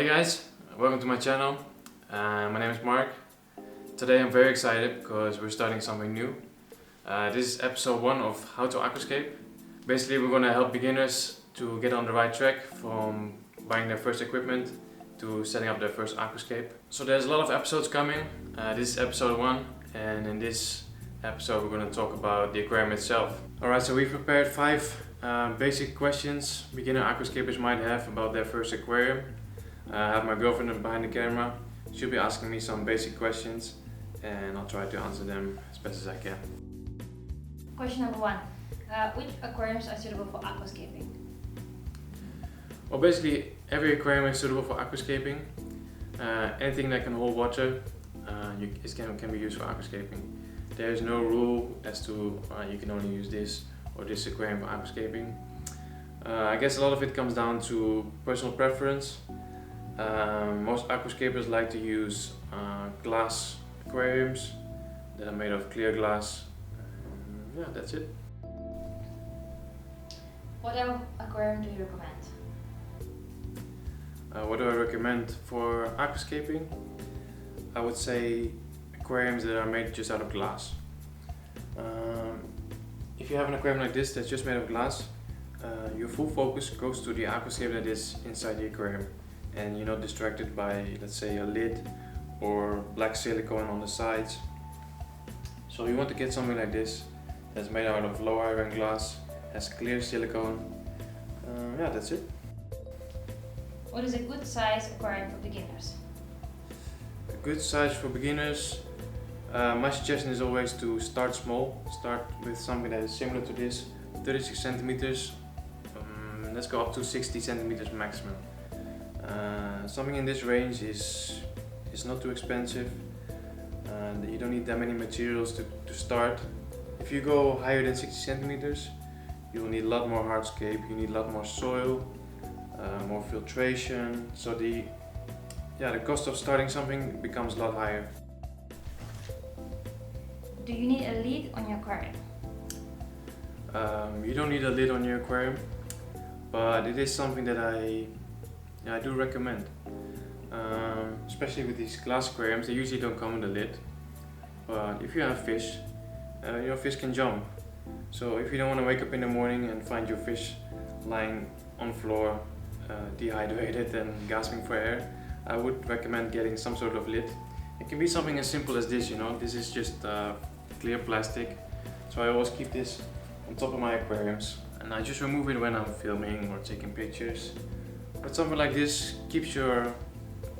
Hey guys, welcome to my channel. My name is Mark. Today I'm very excited because we're starting something new. This is episode 1 of How to Aquascape. Basically we're going to help beginners to get on the right track from buying their first equipment to setting up their first aquascape. So there's a lot of episodes coming. This is episode 1 and in this episode we're going to talk about the aquarium itself. Alright, so we've prepared 5 basic questions beginner aquascapers might have about their first aquarium. I have my girlfriend behind the camera. She'll be asking me some basic questions and I'll try to answer them as best as I can. Question number 1. Which aquariums are suitable for aquascaping? Well, basically every aquarium is suitable for aquascaping. Anything that can hold water can be used for aquascaping. There is no rule as to you can only use this or this aquarium for aquascaping. I guess a lot of it comes down to personal preference. Most aquascapers like to use glass aquariums that are made of clear glass. Yeah, that's it. What aquarium do you recommend? What do I recommend for aquascaping? I would say aquariums that are made just out of glass. If you have an aquarium like this that's just made of glass, your full focus goes to the aquascape that is inside the aquarium, and you're not distracted by, let's say, a lid or black silicone on the sides. So you want to get something like this that's made out of low iron glass, has clear silicone. Yeah, that's it. What is a good size aquarium for beginners? A good size for beginners, my suggestion is always to start small. Start with something that is similar to this, 36 centimeters. Let's go up to 60 centimeters maximum. Something in this range is not too expensive. You don't need that many materials to start. If you go higher than 60 centimeters, you'll need a lot more hardscape, you need a lot more soil, more filtration. So the cost of starting something becomes a lot higher. Do you need a lid on your aquarium? You don't need a lid on your aquarium, but it is something that I do recommend. Especially with these glass aquariums, they usually don't come with a lid. But if you have fish, your fish can jump. So if you don't want to wake up in the morning and find your fish lying on the floor, dehydrated and gasping for air, I would recommend getting some sort of lid. It can be something as simple as this, this is just clear plastic. So I always keep this on top of my aquariums and I just remove it when I'm filming or taking pictures. But something like this keeps your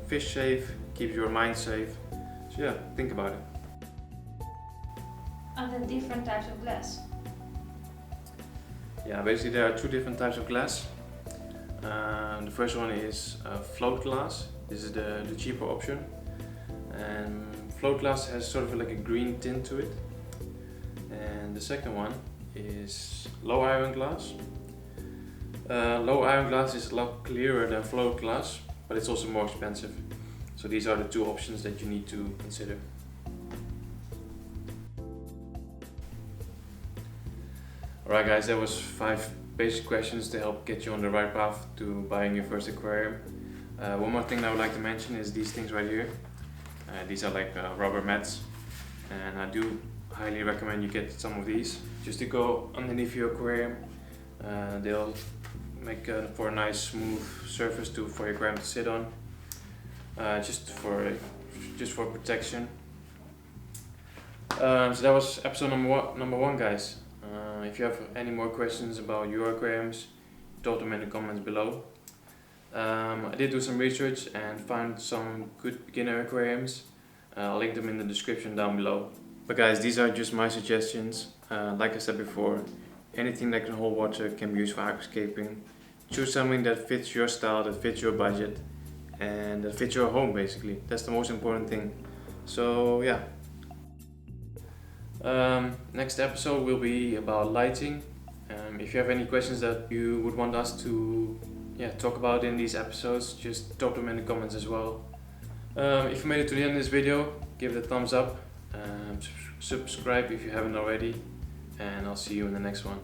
fish safe, keeps your mind safe. So yeah, think about it. Are there different types of glass? Yeah, basically there are 2 different types of glass. The first one is float glass. This is the cheaper option. And float glass has sort of like a green tint to it. And the second one is low iron glass. Low iron glass is a lot clearer than float glass, but it's also more expensive. So these are the 2 options that you need to consider. Alright guys, that was 5 basic questions to help get you on the right path to buying your first aquarium. One more thing I would like to mention is these things right here. These are like rubber mats, and I do highly recommend you get some of these just to go underneath your aquarium. They'll make for a nice smooth surface for your aquarium to sit on, just for protection. So that was episode number one, guys. If you have any more questions about your aquariums, drop them in the comments below. I did do some research and found some good beginner aquariums. I'll link them in the description down below. But guys, these are just my suggestions. Like I said before, anything that can hold water can be used for aquascaping. Choose something that fits your style, that fits your budget, and that fits your home basically. That's the most important thing. So yeah. Next episode will be about lighting. If you have any questions that you would want us to talk about in these episodes, just drop them in the comments as well. If you made it to the end of this video, give it a thumbs up, subscribe if you haven't already, and I'll see you in the next one.